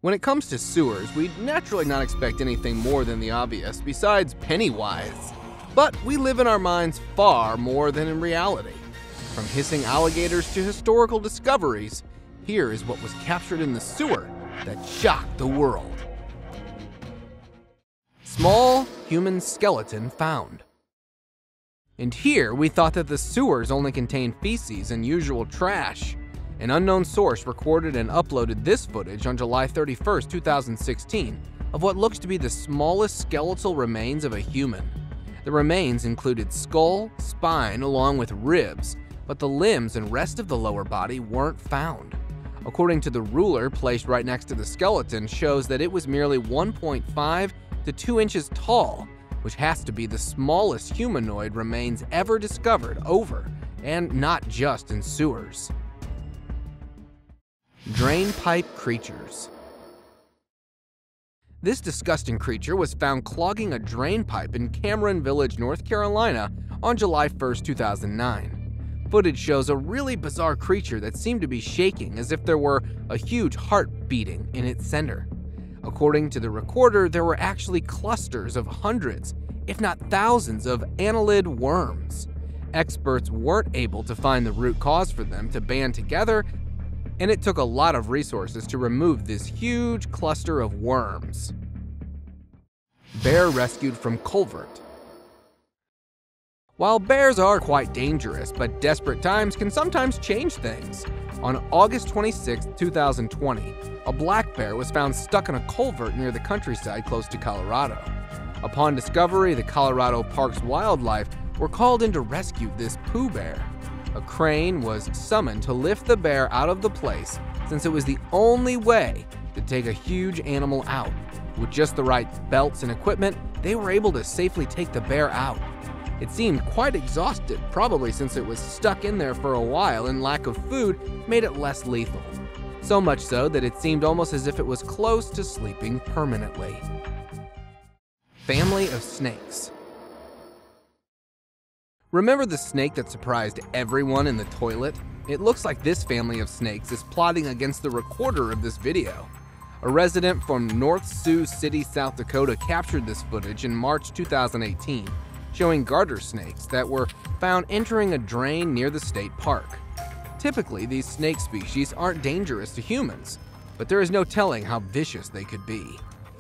When it comes to sewers, we'd naturally not expect anything more than the obvious, besides Pennywise. But we live in our minds far more than in reality. From hissing alligators to historical discoveries, here is what was captured in the sewer that shocked the world. Small human skeleton found. And here we thought that the sewers only contained feces and usual trash. An unknown source recorded and uploaded this footage on July 31, 2016, of what looks to be the smallest skeletal remains of a human. The remains included skull, spine, along with ribs, but the limbs and rest of the lower body weren't found. According to the ruler placed right next to the skeleton, shows that it was merely 1.5 to 2 inches tall, which has to be the smallest humanoid remains ever discovered over, and not just in sewers. Drain pipe creatures. This disgusting creature was found clogging a drain pipe in Cameron Village, North Carolina on July 1, 2009. Footage shows a really bizarre creature that seemed to be shaking as if there were a huge heart beating in its center. According to the recorder, there were actually clusters of hundreds, if not thousands, of annelid worms. Experts weren't able to find the root cause for them to band together, and it took a lot of resources to remove this huge cluster of worms. Bear rescued from culvert. While bears are quite dangerous, but desperate times can sometimes change things. On August 26, 2020, a black bear was found stuck in a culvert near the countryside close to Colorado. Upon discovery, the Colorado Parks wildlife were called in to rescue this Pooh Bear. A crane was summoned to lift the bear out of the place, since it was the only way to take a huge animal out. With just the right belts and equipment, they were able to safely take the bear out. It seemed quite exhausted, probably since it was stuck in there for a while and lack of food made it less lethal. So much so that it seemed almost as if it was close to sleeping permanently. Family of snakes. Remember the snake that surprised everyone in the toilet? It looks like this family of snakes is plotting against the recorder of this video. A resident from North Sioux City, South Dakota captured this footage in March 2018, showing garter snakes that were found entering a drain near the state park. Typically, these snake species aren't dangerous to humans, but there is no telling how vicious they could be.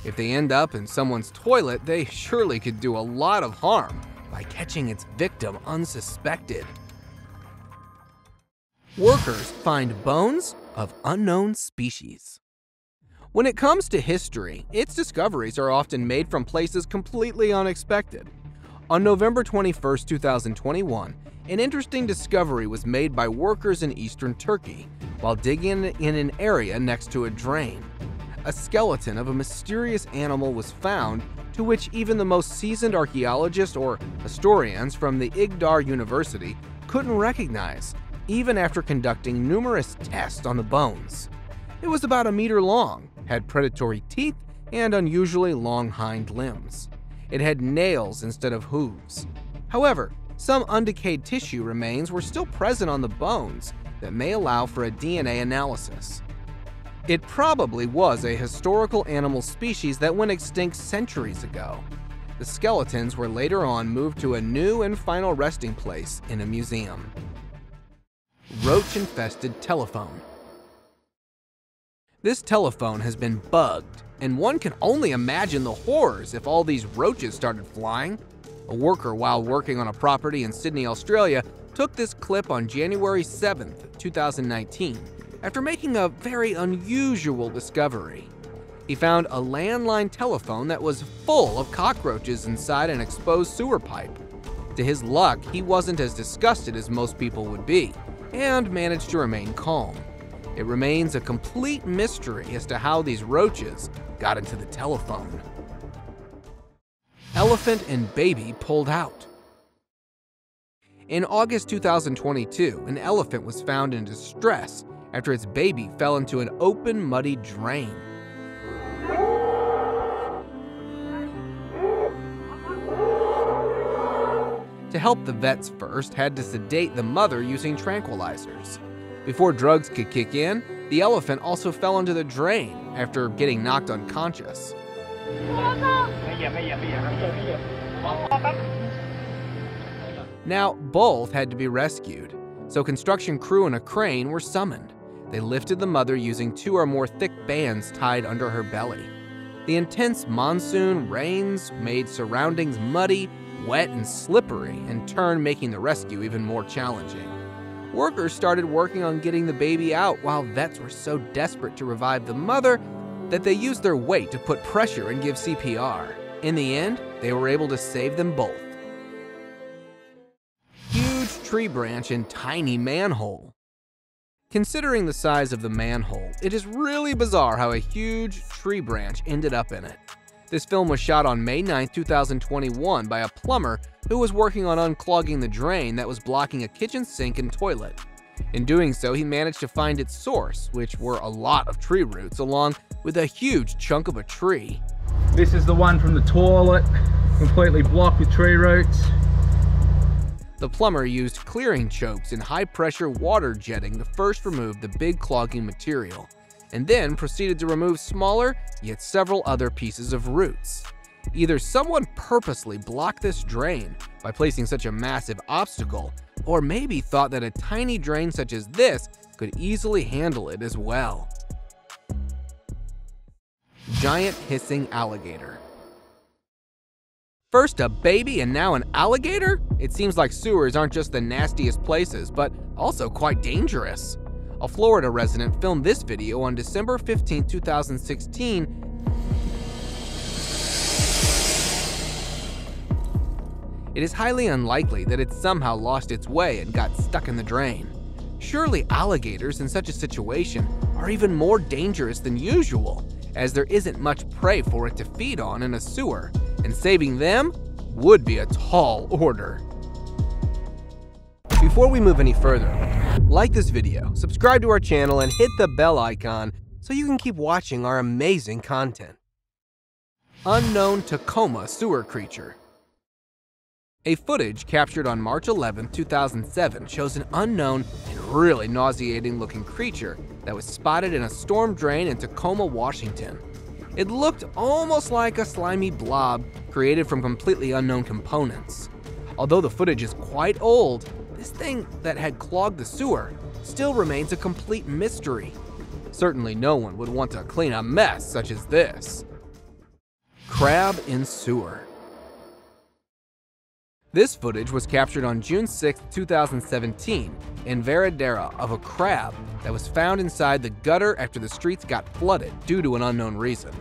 If they end up in someone's toilet, they surely could do a lot of harm by catching its victim unsuspected. Workers find bones of unknown species. When it comes to history, its discoveries are often made from places completely unexpected. On November 21, 2021, an interesting discovery was made by workers in eastern Turkey while digging in an area next to a drain. A skeleton of a mysterious animal was found, to which even the most seasoned archaeologists or historians from the Igdar University couldn't recognize, even after conducting numerous tests on the bones. It was about a meter long, had predatory teeth, and unusually long hind limbs. It had nails instead of hooves. However, some undecayed tissue remains were still present on the bones that may allow for a DNA analysis. It probably was a historical animal species that went extinct centuries ago. The skeletons were later on moved to a new and final resting place in a museum. Roach-infested telephone. This telephone has been bugged, and one can only imagine the horrors if all these roaches started flying. A worker while working on a property in Sydney, Australia, took this clip on January 7, 2019, after making a very unusual discovery. He found a landline telephone that was full of cockroaches inside an exposed sewer pipe. To his luck, he wasn't as disgusted as most people would be, and managed to remain calm. It remains a complete mystery as to how these roaches got into the telephone. Elephant and baby pulled out. In August 2022, an elephant was found in distress after its baby fell into an open, muddy drain. To help, the vets first had to sedate the mother using tranquilizers. Before drugs could kick in, The elephant also fell into the drain after getting knocked unconscious. Now, both had to be rescued, so construction crew and a crane were summoned. They lifted the mother using 2 or more thick bands tied under her belly. The intense monsoon rains made surroundings muddy, wet, and slippery, in turn making the rescue even more challenging. Workers started working on getting the baby out while vets were so desperate to revive the mother that they used their weight to put pressure and give CPR. In the end, they were able to save them both. Huge tree branch and tiny manhole. Considering the size of the manhole, it is really bizarre how a huge tree branch ended up in it. This film was shot on May 9, 2021 by a plumber who was working on unclogging the drain that was blocking a kitchen sink and toilet. In doing so, he managed to find its source, which were a lot of tree roots along with a huge chunk of a tree. This is the one from the toilet, completely blocked with tree roots. The plumber used clearing chokes and high-pressure water jetting to first remove the big clogging material, and then proceeded to remove smaller, yet several other pieces of roots. Either someone purposely blocked this drain by placing such a massive obstacle, or maybe thought that a tiny drain such as this could easily handle it as well. Giant hissing alligator. First a baby and now an alligator? It seems like sewers aren't just the nastiest places, but also quite dangerous. A Florida resident filmed this video on December 15, 2016. It is highly unlikely that it somehow lost its way and got stuck in the drain. Surely alligators in such a situation are even more dangerous than usual, as there isn't much prey for it to feed on in a sewer, and saving them would be a tall order. Before we move any further, like this video, subscribe to our channel, and hit the bell icon so you can keep watching our amazing content. Unknown Tacoma sewer creature. A footage captured on March 11, 2007 shows an unknown and really nauseating looking creature that was spotted in a storm drain in Tacoma, Washington. It looked almost like a slimy blob created from completely unknown components. Although the footage is quite old, this thing that had clogged the sewer still remains a complete mystery. Certainly no one would want to clean a mess such as this. Crab in sewer. This footage was captured on June 6, 2017 in Veradero of a crab that was found inside the gutter after the streets got flooded due to an unknown reason.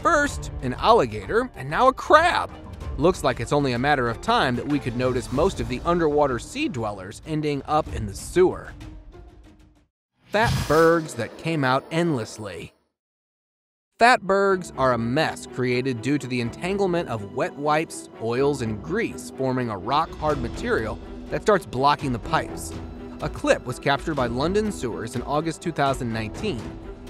First, an alligator, and now a crab. Looks like it's only a matter of time that we could notice most of the underwater sea dwellers ending up in the sewer. Fatbergs that came out endlessly. Fatbergs are a mess created due to the entanglement of wet wipes, oils, and grease forming a rock-hard material that starts blocking the pipes. A clip was captured by London Sewers in August 2019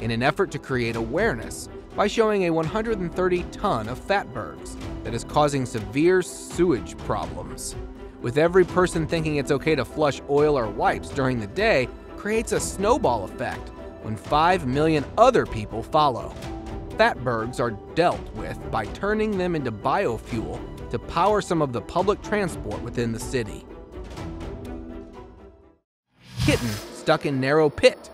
in an effort to create awareness by showing a 130-ton of fatbergs that is causing severe sewage problems. With every person thinking it's okay to flush oil or wipes during the day creates a snowball effect when 5 million other people follow. Fatbergs are dealt with by turning them into biofuel to power some of the public transport within the city. Kitten stuck in narrow pit.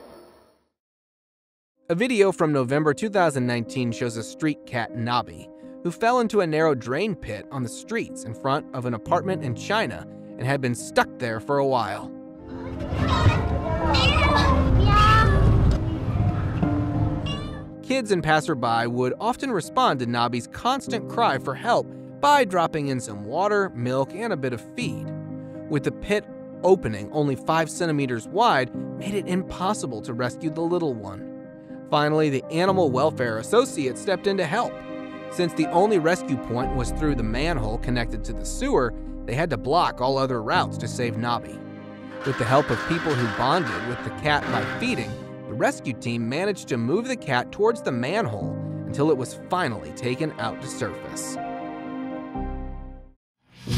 A video from November 2019 shows a street cat, Nobby, who fell into a narrow drain pit on the streets in front of an apartment in China and had been stuck there for a while. Kids and passerby would often respond to Nobby's constant cry for help by dropping in some water, milk, and a bit of feed. With the pit opening only 5 centimeters wide, made it impossible to rescue the little one. Finally, the animal welfare associate stepped in to help. Since the only rescue point was through the manhole connected to the sewer, they had to block all other routes to save Nobby. With the help of people who bonded with the cat by feeding, the rescue team managed to move the cat towards the manhole until it was finally taken out to surface.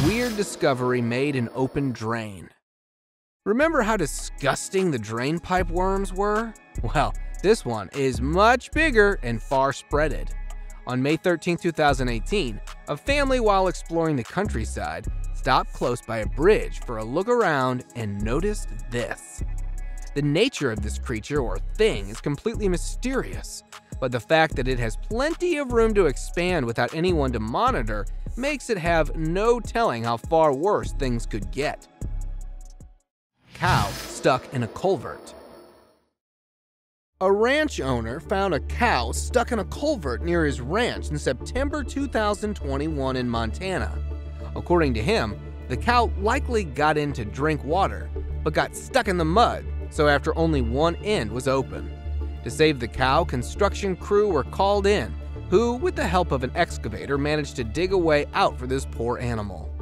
Weird discovery made in open drain. Remember how disgusting the drain pipe worms were? Well, This one is much bigger and far spreaded. On May 13, 2018, a family, while exploring the countryside, stopped close by a bridge for a look around and noticed this. The nature of this creature or thing is completely mysterious, but the fact that it has plenty of room to expand without anyone to monitor makes it have no telling how far worse things could get. Cow stuck in a culvert. A ranch owner found a cow stuck in a culvert near his ranch in September 2021 in Montana. According to him, the cow likely got in to drink water, but got stuck in the mud, so after only one end was open. To save the cow, construction crew were called in, who, with the help of an excavator, managed to dig a way out for this poor animal.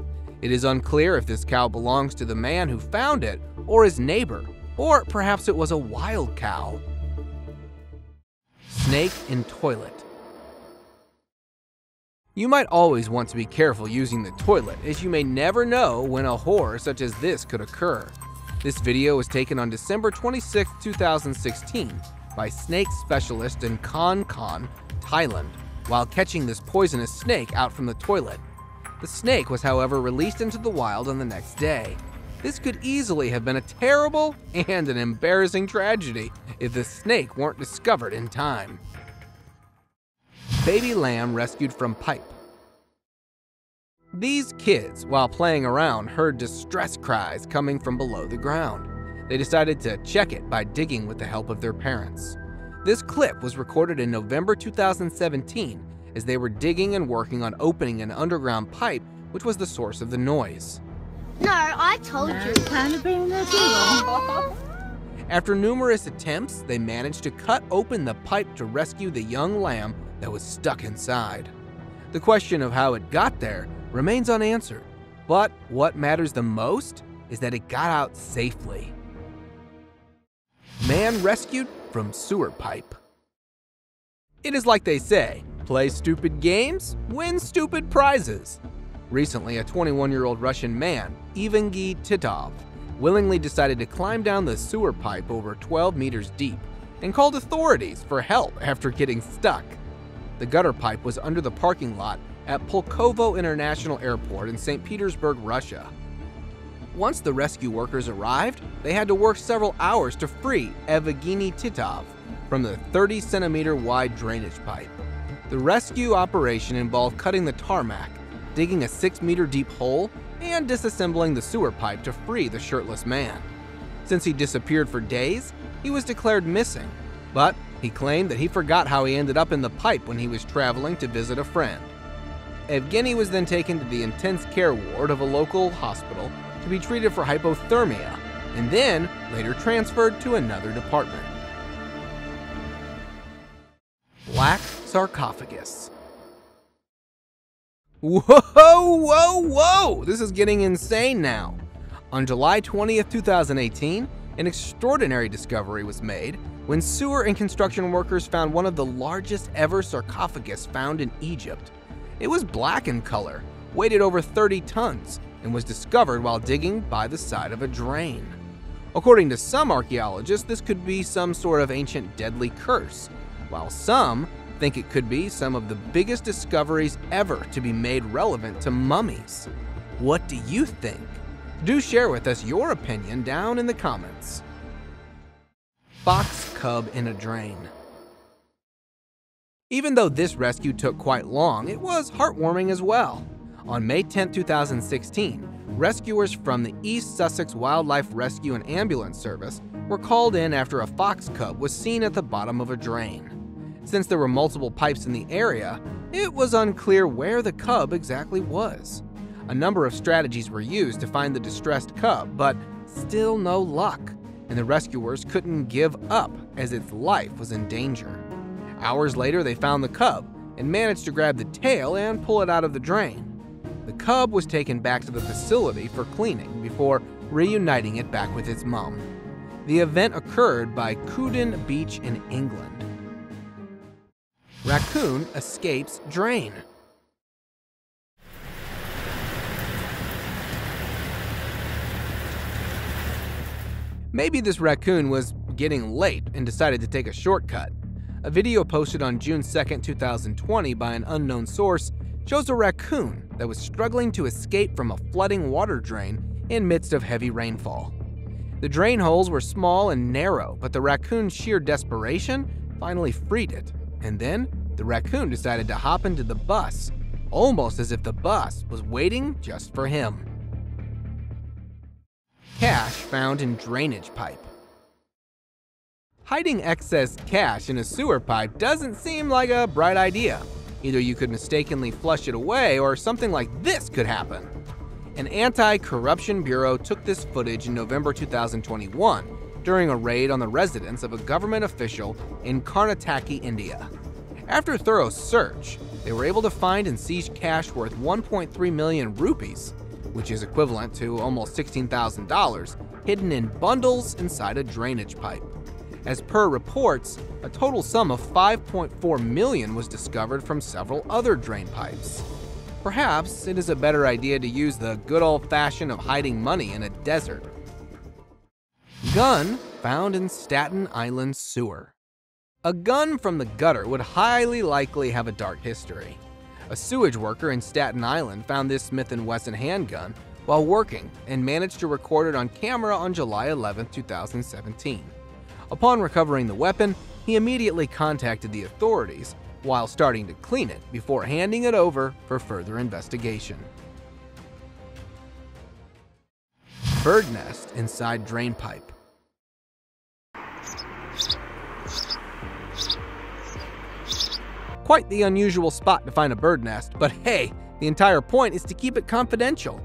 It is unclear if this cow belongs to the man who found it or his neighbor, or perhaps it was a wild cow. Snake in toilet. You might always want to be careful using the toilet, as you may never know when a horror such as this could occur. This video was taken on December 26, 2016 by snake specialist in Khon Kaen, Thailand, while catching this poisonous snake out from the toilet. The snake was, however, released into the wild on the next day. This could easily have been a terrible and an embarrassing tragedy if the snake weren't discovered in time. Baby lamb rescued from pipe. These kids, while playing around, heard distress cries coming from below the ground. They decided to check it by digging with the help of their parents. This clip was recorded in November 2017 as they were digging and working on opening an underground pipe, which was the source of the noise. No, I told you. Time to bring the deal. After numerous attempts, they managed to cut open the pipe to rescue the young lamb that was stuck inside. The question of how it got there remains unanswered, but what matters the most is that it got out safely. Man rescued from sewer pipe. It is like they say, play stupid games, win stupid prizes. Recently, a 21-year-old Russian man, Evgeny Titov, willingly decided to climb down the sewer pipe over 12 meters deep and called authorities for help after getting stuck. The gutter pipe was under the parking lot at Pulkovo International Airport in St. Petersburg, Russia. Once the rescue workers arrived, they had to work several hours to free Evgeny Titov from the 30-centimeter wide drainage pipe. The rescue operation involved cutting the tarmac, digging a 6-meter deep hole, and disassembling the sewer pipe to free the shirtless man. Since he disappeared for days, he was declared missing, but he claimed that he forgot how he ended up in the pipe when he was traveling to visit a friend. Evgeny was then taken to the intense care ward of a local hospital to be treated for hypothermia, and then later transferred to another department. Black sarcophagus. Whoa! This is getting insane now. On July 20th, 2018, an extraordinary discovery was made when sewer and construction workers found one of the largest ever sarcophagus found in Egypt. It was black in color, weighed over 30 tons, and was discovered while digging by the side of a drain. According to some archaeologists, this could be some sort of ancient deadly curse, while some think it could be some of the biggest discoveries ever to be made relevant to mummies. What do you think? Do share with us your opinion down in the comments. Fox cub in a drain. Even though this rescue took quite long, it was heartwarming as well. On May 10, 2016, rescuers from the East Sussex Wildlife Rescue and Ambulance Service were called in after a fox cub was seen at the bottom of a drain. Since there were multiple pipes in the area, it was unclear where the cub exactly was. A number of strategies were used to find the distressed cub, but still no luck, and the rescuers couldn't give up as its life was in danger. Hours later, they found the cub and managed to grab the tail and pull it out of the drain. The cub was taken back to the facility for cleaning before reuniting it back with its mom. The event occurred by Kitten Beach in England. Raccoon escapes drain. Maybe this raccoon was getting late and decided to take a shortcut. A video posted on June 2, 2020 by an unknown source shows a raccoon that was struggling to escape from a flooding water drain in midst of heavy rainfall. The drain holes were small and narrow, but the raccoon's sheer desperation finally freed it. And then the raccoon decided to hop into the bus, almost as if the bus was waiting just for him. Cash found in drainage pipe. Hiding excess cash in a sewer pipe doesn't seem like a bright idea. Either you could mistakenly flush it away or something like this could happen. An anti-corruption bureau took this footage in November 2021 during a raid on the residence of a government official in Karnataka, India. After a thorough search, they were able to find and seize cash worth 1.3 million rupees, which is equivalent to almost $16,000, hidden in bundles inside a drainage pipe. As per reports, a total sum of 5.4 million was discovered from several other drain pipes. Perhaps it is a better idea to use the good old-fashioned of hiding money in a desert. Gun found in Staten Island sewer. A gun from the gutter would highly likely have a dark history. A sewage worker in Staten Island found this Smith & Wesson handgun while working and managed to record it on camera on July 11, 2017. Upon recovering the weapon, he immediately contacted the authorities while starting to clean it before handing it over for further investigation. Bird nest inside drain pipe. Quite the unusual spot to find a bird nest, but hey, the entire point is to keep it confidential.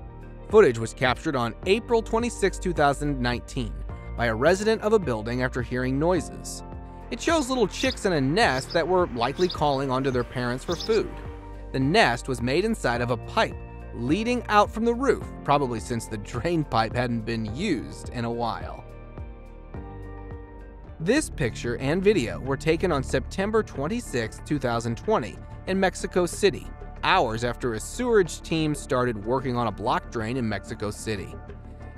Footage was captured on April 26, 2019 by a resident of a building after hearing noises. It shows little chicks in a nest that were likely calling onto their parents for food. The nest was made inside of a pipe leading out from the roof, probably since the drain pipe hadn't been used in a while. This picture and video were taken on September 26, 2020 in Mexico City, hours after a sewerage team started working on a block drain in Mexico City.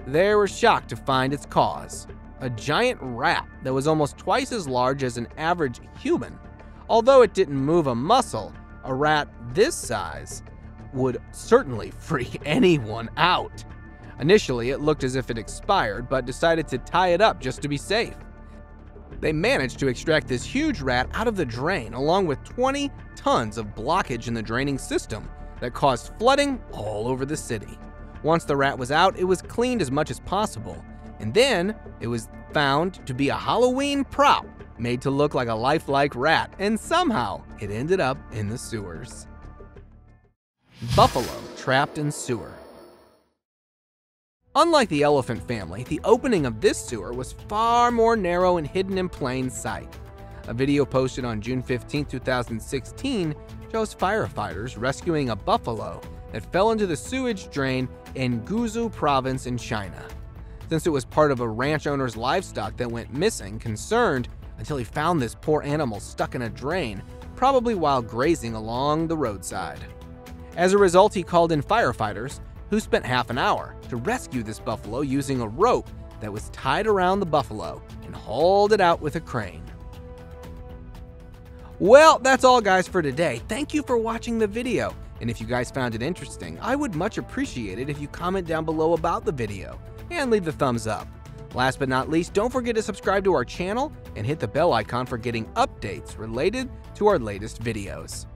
They were shocked to find its cause, a giant rat that was almost twice as large as an average human. Although it didn't move a muscle, a rat this size would certainly freak anyone out. Initially, it looked as if it expired, but decided to tie it up just to be safe. They managed to extract this huge rat out of the drain along with 20 tons of blockage in the draining system that caused flooding all over the city. Once the rat was out, it was cleaned as much as possible, and then it was found to be a Halloween prop made to look like a lifelike rat, and somehow it ended up in the sewers. Buffalo trapped in sewer. Unlike the elephant family, the opening of this sewer was far more narrow and hidden in plain sight. A video posted on June 15, 2016 shows firefighters rescuing a buffalo that fell into the sewage drain in Guizhou province in China. Since it was part of a ranch owner's livestock that went missing, concerned until he found this poor animal stuck in a drain, probably while grazing along the roadside. As a result, he called in firefighters, who spent half an hour to rescue this buffalo using a rope that was tied around the buffalo and hauled it out with a crane. Well, that's all guys for today. Thank you for watching the video. And if you guys found it interesting, I would much appreciate it if you comment down below about the video and leave the thumbs up. Last but not least, don't forget to subscribe to our channel and hit the bell icon for getting updates related to our latest videos.